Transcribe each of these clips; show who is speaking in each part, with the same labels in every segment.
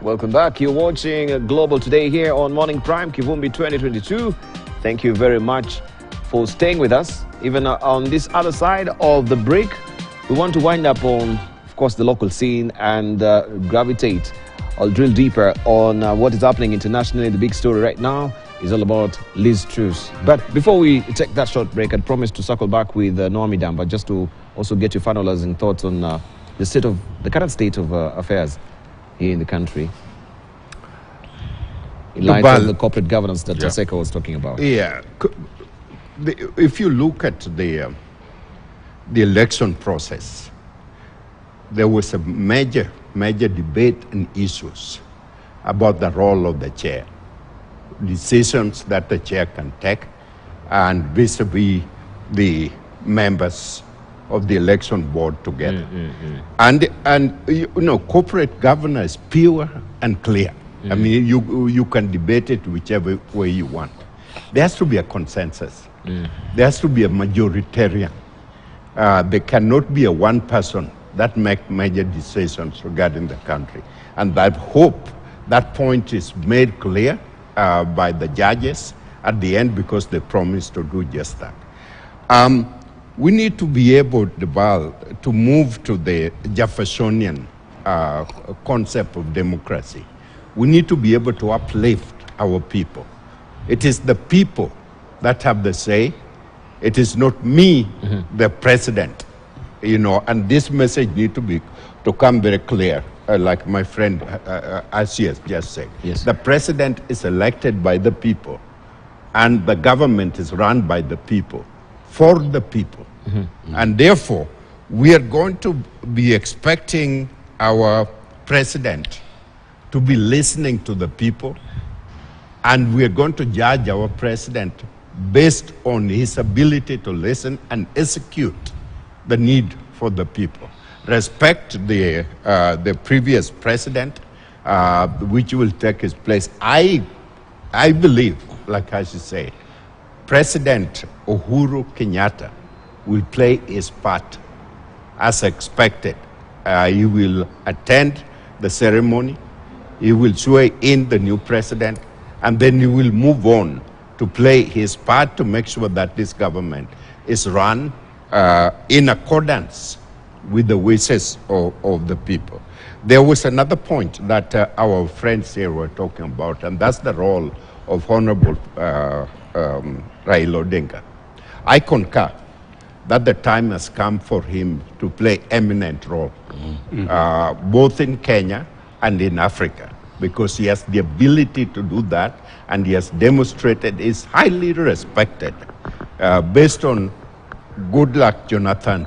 Speaker 1: Welcome back. You're watching Global Today here on Morning Prime, Kivumbi 2022. Thank you very much for staying with us. Even on this other side of the break, we want to wind up on, of course, the local scene and gravitate or drill deeper on what is happening internationally. The big story right now is all about Liz Truss. But before we take that short break, I'd promised to circle back with Noami Damba just to also get your finalizing thoughts on the current state of affairs here in the country, in light of the corporate governance that Taseka was talking about.
Speaker 2: Yeah. If you look at the election process, there was a major debate and issues about the role of the chair, decisions that the chair can take, and vis-a-vis the members of the election board together. And you know, corporate governance is pure and clear. I mean, you can debate it whichever way you want. There has to be a consensus. There has to be a majoritarian. There cannot be a one person that make major decisions regarding the country. And I hope that point is made clear by the judges at the end, because they promised to do just that. We need to be able, to move to the Jeffersonian concept of democracy. We need to be able to uplift our people. It is the people that have the say. It is not me, the president, you know, and this message need to come very clear, like my friend Asias just said.
Speaker 1: Yes.
Speaker 2: The president is elected by the people, and the government is run by the people, for the people. And therefore, we are going to be expecting our president to be listening to the people, and we are going to judge our president based on his ability to listen and execute the need for the people. Respect the previous president, which will take his place. I believe, like I should say, President Uhuru Kenyatta will play his part as expected. He will attend the ceremony, he will swear in the new president, and then he will move on to play his part to make sure that this government is run in accordance with the wishes of the people. There was another point that our friends here were talking about, and that's the role of Honorable Raila Odinga. I concur that the time has come for him to play eminent role, both in Kenya and in Africa, because he has the ability to do that, and he has demonstrated is highly respected. Based on Goodluck Jonathan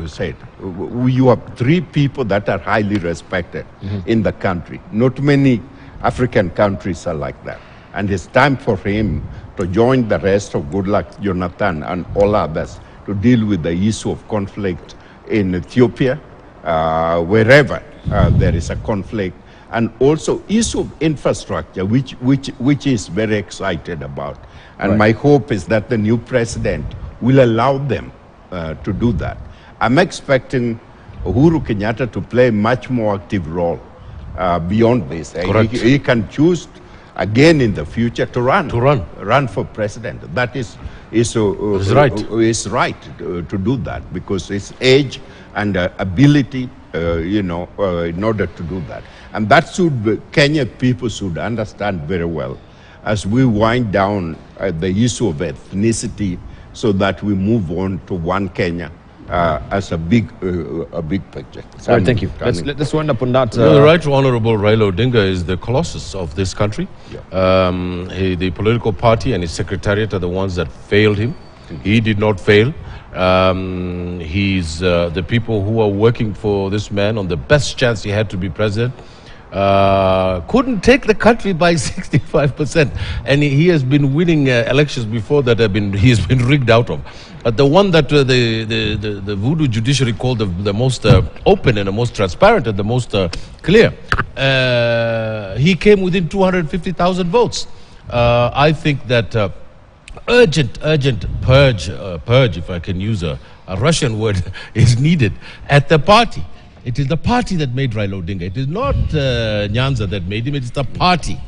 Speaker 2: said, you have three people that are highly respected in the country. Not many African countries are like that. And it's time for him to join the rest of Goodluck Jonathan and all others to deal with the issue of conflict in Ethiopia, wherever there is a conflict, and also issue of infrastructure, which is very excited about. And my hope is that the new president will allow them to do that. I'm expecting Uhuru Kenyatta to play a much more active role beyond this. He can choose again in the future to run for president. That is right to do that, because his age and ability, in order to do that. And that Kenyan people should understand very well as we wind down the issue of ethnicity, so that we move on to one Kenya as a big picture.
Speaker 1: All right, thank you. Let's wind up on that.
Speaker 3: The Right Honorable Raila Odinga is the colossus of this country. The political party and his secretariat are the ones that failed him. He did not fail. He's the people who are working for this man on the best chance he had to be president. Couldn't take the country by 65%, and he has been winning elections before that he has been rigged out of. But the one that the voodoo judiciary called the most open and the most transparent and the most clear, he came within 250,000 votes. I think that urgent purge, if I can use a Russian word, is needed at the party. It is the party that made Raila Odinga. It is not Nyanza that made him, it is the party.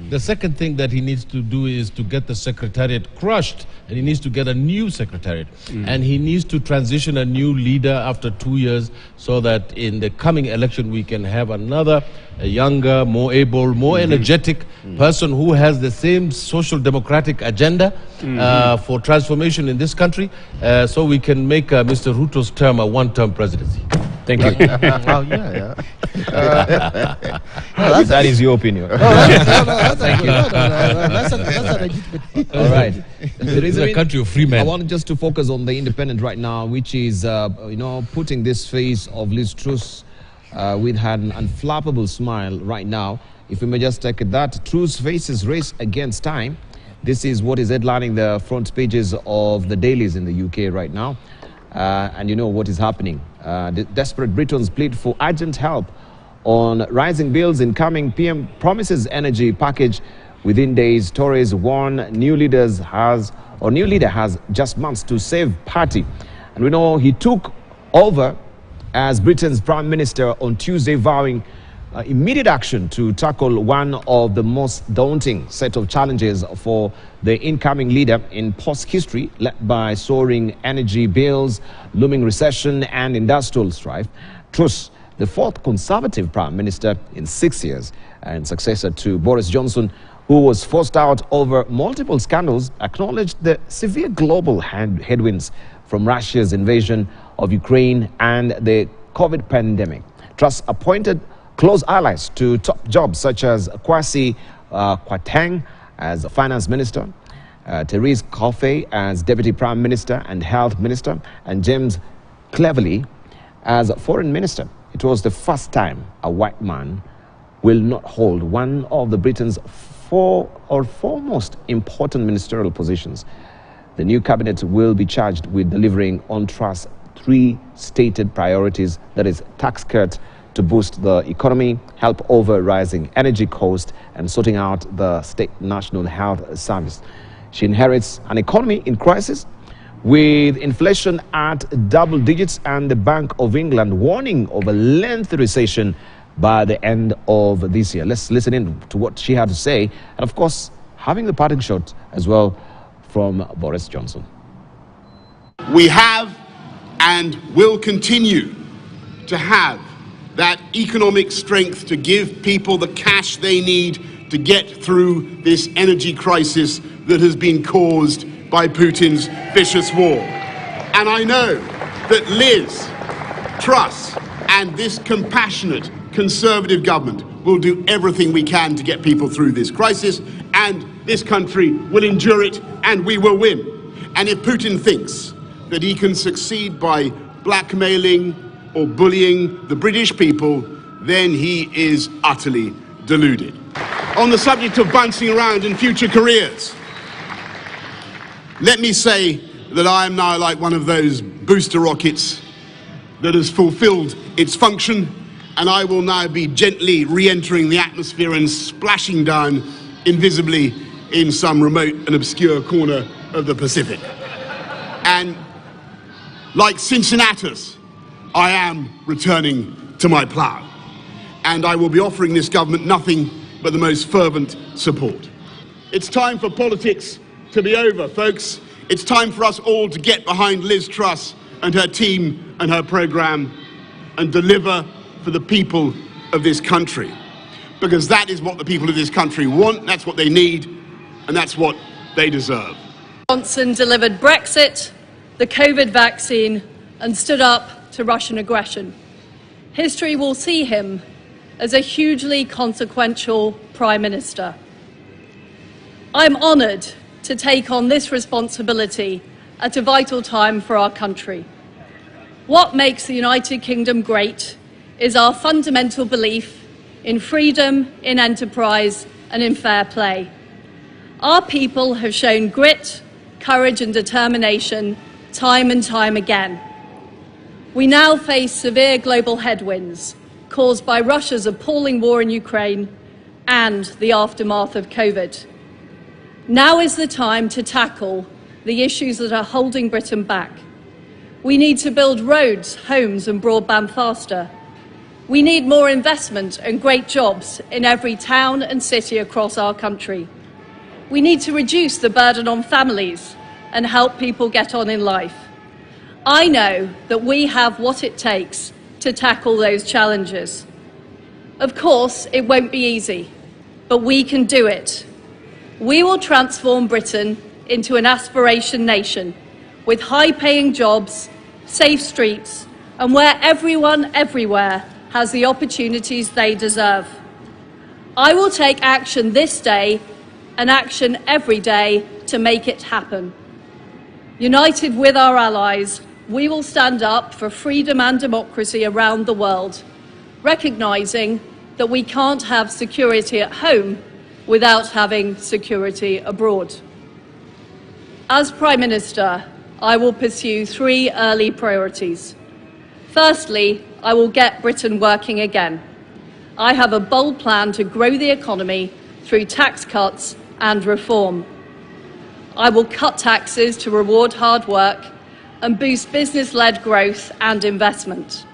Speaker 3: The second thing that he needs to do is to get the secretariat crushed, and he needs to get a new secretariat. And he needs to transition a new leader after 2 years so that in the coming election we can have a younger, more able, more energetic person who has the same social democratic agenda for transformation in this country, so we can make Mr. Ruto's term a one-term presidency.
Speaker 1: Thank you.
Speaker 4: Oh, yeah.
Speaker 1: That is your opinion.
Speaker 4: That's a legitimate.
Speaker 1: All right.
Speaker 3: There is a country of free men.
Speaker 1: I want just to focus on the Independent right now, which is, putting this face of Liz Truss with her unflappable smile right now. If we may just take it that, Truss faces race against time. This is what is headlining the front pages of the dailies in the UK right now. And you know what is happening. The desperate Britons plead for urgent help on rising bills. Incoming PM promises energy package within days. Tories warn new leader has just months to save party. And we know he took over as Britain's Prime Minister on Tuesday, vowing immediate action to tackle one of the most daunting set of challenges for the incoming leader in post-history, led by soaring energy bills, looming recession and industrial strife. Truss, the fourth Conservative Prime Minister in 6 years and successor to Boris Johnson, who was forced out over multiple scandals, acknowledged the severe global headwinds from Russia's invasion of Ukraine and the COVID pandemic. Truss appointed close allies to top jobs such as Kwasi Kwarteng as Finance Minister, Therese Coffey as Deputy Prime Minister and Health Minister, and James Cleverly as Foreign Minister. It was the first time a white man will not hold one of the Britain's four most important ministerial positions. The new cabinet will be charged with delivering on Truss' three stated priorities, that is, tax cut to boost the economy, help over rising energy costs, and sorting out the state national health service. She inherits an economy in crisis, with inflation at double digits and the Bank of England warning of a lengthy recession by the end of this year. Let's listen in to what she had to say, and of course, having the parting shot as well from Boris Johnson.
Speaker 5: We have and will continue to have that economic strength to give people the cash they need to get through this energy crisis that has been caused by Putin's vicious war. And I know that Liz Truss and this compassionate Conservative government will do everything we can to get people through this crisis, and this country will endure it, and we will win. And if Putin thinks that he can succeed by blackmailing or bullying the British people, then he is utterly deluded. On the subject of bouncing around in future careers, let me say that I am now like one of those booster rockets that has fulfilled its function, and I will now be gently re-entering the atmosphere and splashing down invisibly in some remote and obscure corner of the Pacific. And like Cincinnatus, I am returning to my plough, and I will be offering this government nothing but the most fervent support. It's time for politics to be over, folks. It's time for us all to get behind Liz Truss and her team and her programme and deliver for the people of this country, because that is what the people of this country want, that's what they need, and that's what they deserve.
Speaker 6: Johnson delivered Brexit, the COVID vaccine, and stood up to Russian aggression. History will see him as a hugely consequential Prime Minister. I'm honoured to take on this responsibility at a vital time for our country. What makes the United Kingdom great is our fundamental belief in freedom, in enterprise, and in fair play. Our people have shown grit, courage, and determination time and time again. We now face severe global headwinds caused by Russia's appalling war in Ukraine and the aftermath of COVID. Now is the time to tackle the issues that are holding Britain back. We need to build roads, homes, and broadband faster. We need more investment and great jobs in every town and city across our country. We need to reduce the burden on families and help people get on in life. I know that we have what it takes to tackle those challenges. Of course, it won't be easy, but we can do it. We will transform Britain into an aspiration nation with high-paying jobs, safe streets, and where everyone everywhere has the opportunities they deserve. I will take action this day and action every day to make it happen. United with our allies, we will stand up for freedom and democracy around the world, recognising that we can't have security at home without having security abroad. As Prime Minister, I will pursue 3 early priorities. Firstly, I will get Britain working again. I have a bold plan to grow the economy through tax cuts and reform. I will cut taxes to reward hard work and boost business-led growth and investment.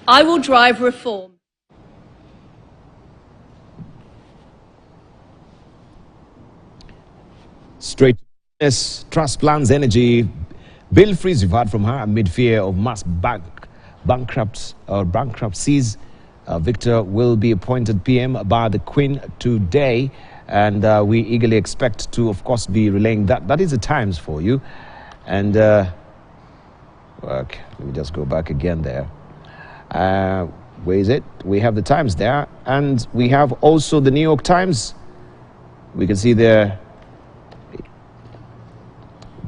Speaker 6: I will drive reform.
Speaker 1: Straight Truss plans energy bill freeze, you've heard from her, amid fear of mass bankruptcies. Victor will be appointed PM by the Queen today, and we eagerly expect to, of course, be relaying that. That is the Times for you. And let me just go back again there. Where is it? We have the Times there, and we have also the New York Times. We can see there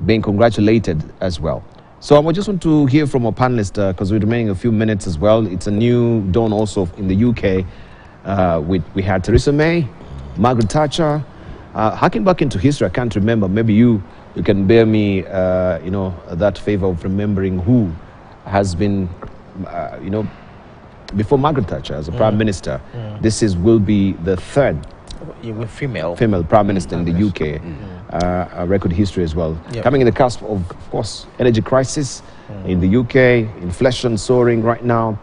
Speaker 1: being congratulated as well. So I just want to hear from our panelist, because we're remaining a few minutes as well. It's a new dawn also in the UK. We had Theresa May, Margaret Thatcher. Harking back into history, I can't remember. Maybe you can bear me, that favor of remembering who has been, before Margaret Thatcher as a Prime Minister. This will be the third female Prime Minister in the UK. A record history as well. Yep. Coming in the cusp of course, energy crisis in the UK, inflation soaring right now,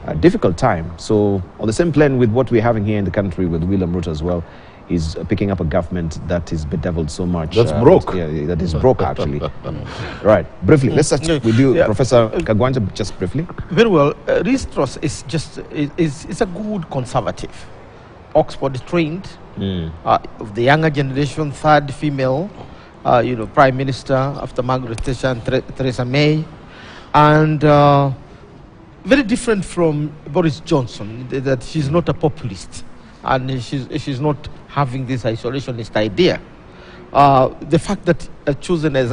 Speaker 1: a difficult time. So on the same plane with what we're having here in the country with William Ruto as well, is picking up a government that is bedeviled so much.
Speaker 3: That's broke.
Speaker 1: Yeah, that is broke actually. Right, briefly, let's start with you, Professor Kagwanja, just briefly.
Speaker 4: Very well. Liz Truss is just is a good conservative, Oxford trained, of the younger generation, third female, Prime Minister after Margaret Thatcher and Theresa May, and very different from Boris Johnson, that she's not a populist, and she's not having this isolationist idea. The fact that chosen as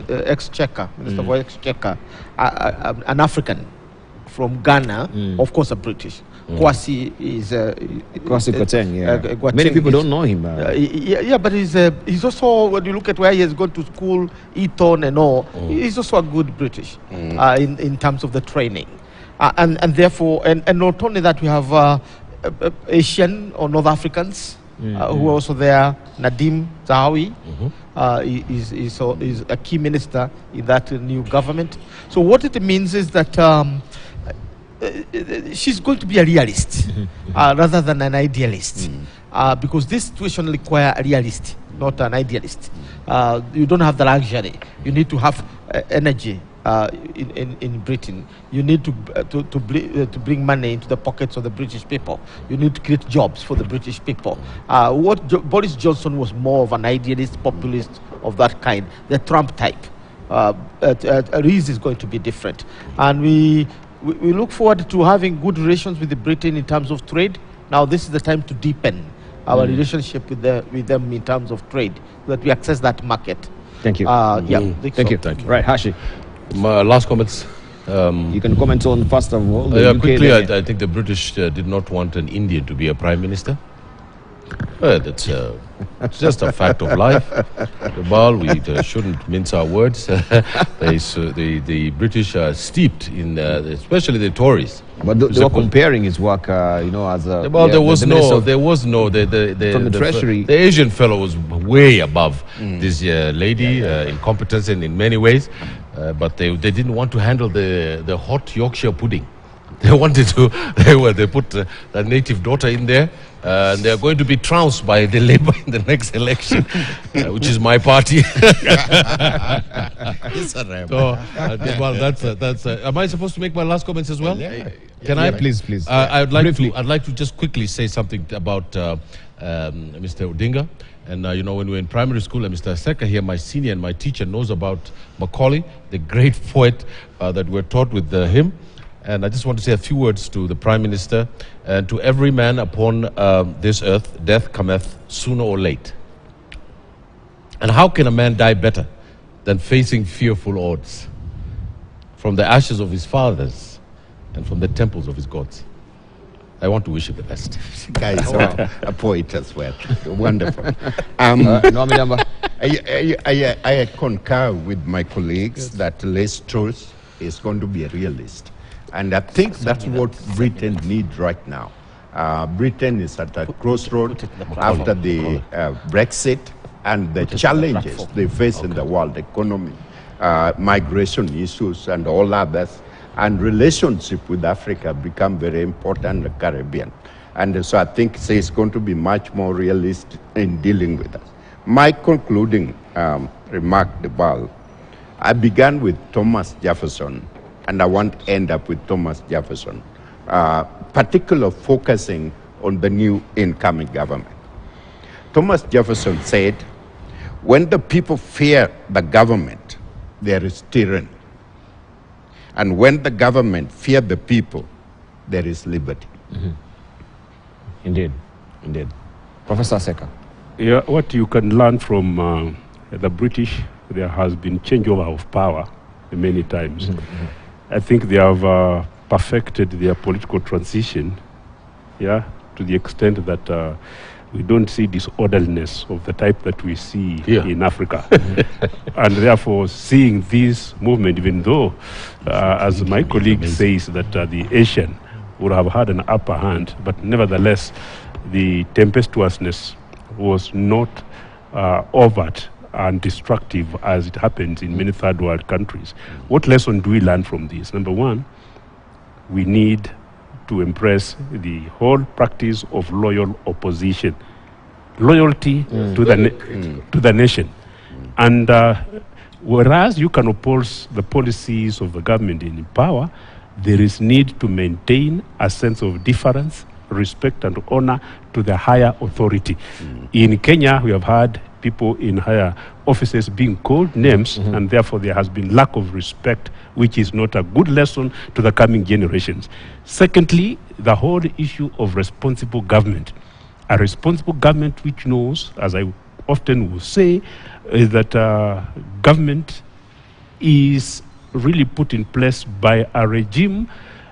Speaker 4: Exchequer, Minister for Exchequer, an African from Ghana, of course a British. Kwasi is
Speaker 1: Kwasi Kwarteng, many people don't know him.
Speaker 4: But he's also, when you look at where he has gone to school, Eton and all, he's also a good British in terms of the training, and therefore, and not only that, we have Asian or North Africans who are also there. Nadim Zahawi is a key minister in that new government. So what it means is that she's going to be a realist rather than an idealist, because this situation requires a realist, not an idealist. You don't have the luxury. You need to have energy in Britain. You need to bring money into the pockets of the British people. You need to create jobs for the British people. Boris Johnson was more of an idealist, populist of that kind, the Trump type. Rees is going to be different, and we look forward to having good relations with Britain in terms of trade. Now this is the time to deepen our relationship with them in terms of trade, so that we access that market.
Speaker 1: Thank you.
Speaker 4: Thank you.
Speaker 1: Right, Hashi.
Speaker 3: My last comments.
Speaker 1: You can comment on, first of all,
Speaker 3: quickly, I think the British did not want an Indian to be a Prime Minister. That's it's just a fact of life. We shouldn't mince our words. The British are steeped in, especially the Tories.
Speaker 1: But they were comparing his work, as a...
Speaker 3: Well, there was no, from
Speaker 1: the Treasury.
Speaker 3: The Asian fellow was way above this lady in competence and in many ways. But they didn't want to handle the hot Yorkshire pudding. They wanted to, they put the native daughter in there, and they are going to be trounced by the Labour in the next election, which is my party. So, well, that's. Am I supposed to make my last comments as well? Can I?
Speaker 1: Please.
Speaker 3: I'd like to just quickly say something about Mr. Odinga. And you know, when we were in primary school, and Mr. Seka here, my senior and my teacher, knows about Macaulay, the great poet that we're taught with him. And I just want to say a few words to the Prime Minister and to every man upon this earth. Death cometh sooner or late. And how can a man die better than facing fearful odds from the ashes of his fathers and from the temples of his gods? I want to wish him the best.
Speaker 2: Guys, a poet as well. Wonderful. I concur with my colleagues that Les Truss is going to be a realist. And I think that's what Britain needs right now. Britain is at a crossroad after the Brexit and the challenges they face in the world economy, migration issues and all others. And relationship with Africa become very important in the Caribbean. And so I think it's going to be much more realistic in dealing with us. My concluding remark, I began with Thomas Jefferson, and I want to end up with Thomas Jefferson, particularly focusing on the new incoming government. Thomas Jefferson said, when the people fear the government, there is tyranny. And when the government fear the people, there is liberty.
Speaker 1: Indeed. Professor Seka.
Speaker 7: Yeah, what you can learn from the British, there has been changeover of power many times. I think they have perfected their political transition, to the extent that we don't see disorderliness of the type that we see in Africa. And therefore, seeing this movement, even though, as my colleague says, that the Asian would have had an upper hand, but nevertheless, the tempestuousness was not overt and destructive as it happens in many third world countries. What lesson do we learn from this? Number one, we need to embrace the whole practice of loyal opposition, loyalty to the nation. And whereas you can oppose the policies of the government in power, there is need to maintain a sense of deference, respect and honor to the higher authority. In Kenya, we have had people in higher offices being called names, and therefore there has been lack of respect, which is not a good lesson to the coming generations. Secondly, the whole issue of responsible government. A responsible government which knows, as I often will say, is that government is really put in place by a regime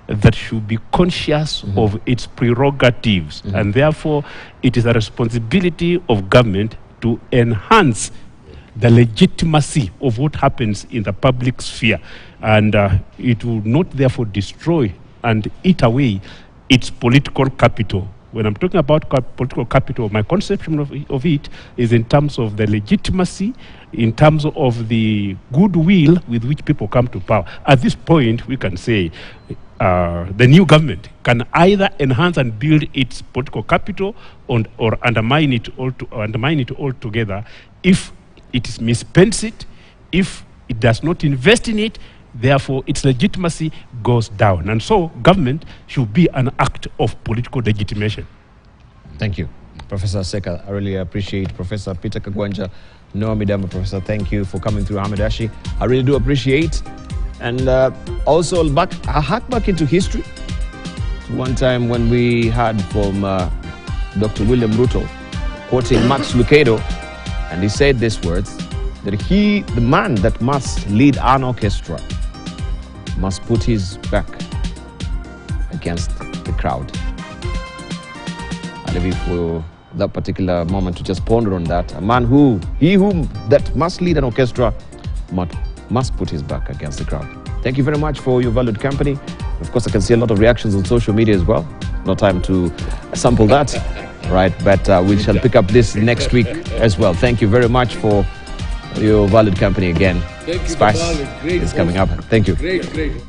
Speaker 7: that should be conscious of its prerogatives, and therefore it is a responsibility of government to enhance the legitimacy of what happens in the public sphere, and it will not therefore destroy and eat away its political capital. When I'm talking about political capital, my conception of it is in terms of the legitimacy, in terms of the goodwill with which people come to power. At this point, we can say the new government can either enhance and build its political capital or undermine it altogether if it misspends it, if it does not invest in it. Therefore, its legitimacy goes down. And so, government should be an act of political legitimation.
Speaker 1: Thank you, Professor Seka. I really appreciate Professor Peter Kagwanja. Noah Midama, Professor, thank you for coming through. Ahmed Ashi, I really do appreciate. And also, I hack back into history. One time when we had from Dr. William Ruto quoting Max Lucado, and he said these words, that the man that must lead an orchestra must put his back against the crowd. I leave you for that particular moment to just ponder on that. A man that must lead an orchestra must put his back against the crowd. Thank you very much for your valued company. Of course, I can see a lot of reactions on social media as well. No time to sample that, right? But we shall pick up this next week as well. Thank you very much for your valued company again. Spice is coming up. Thank you.
Speaker 8: Great.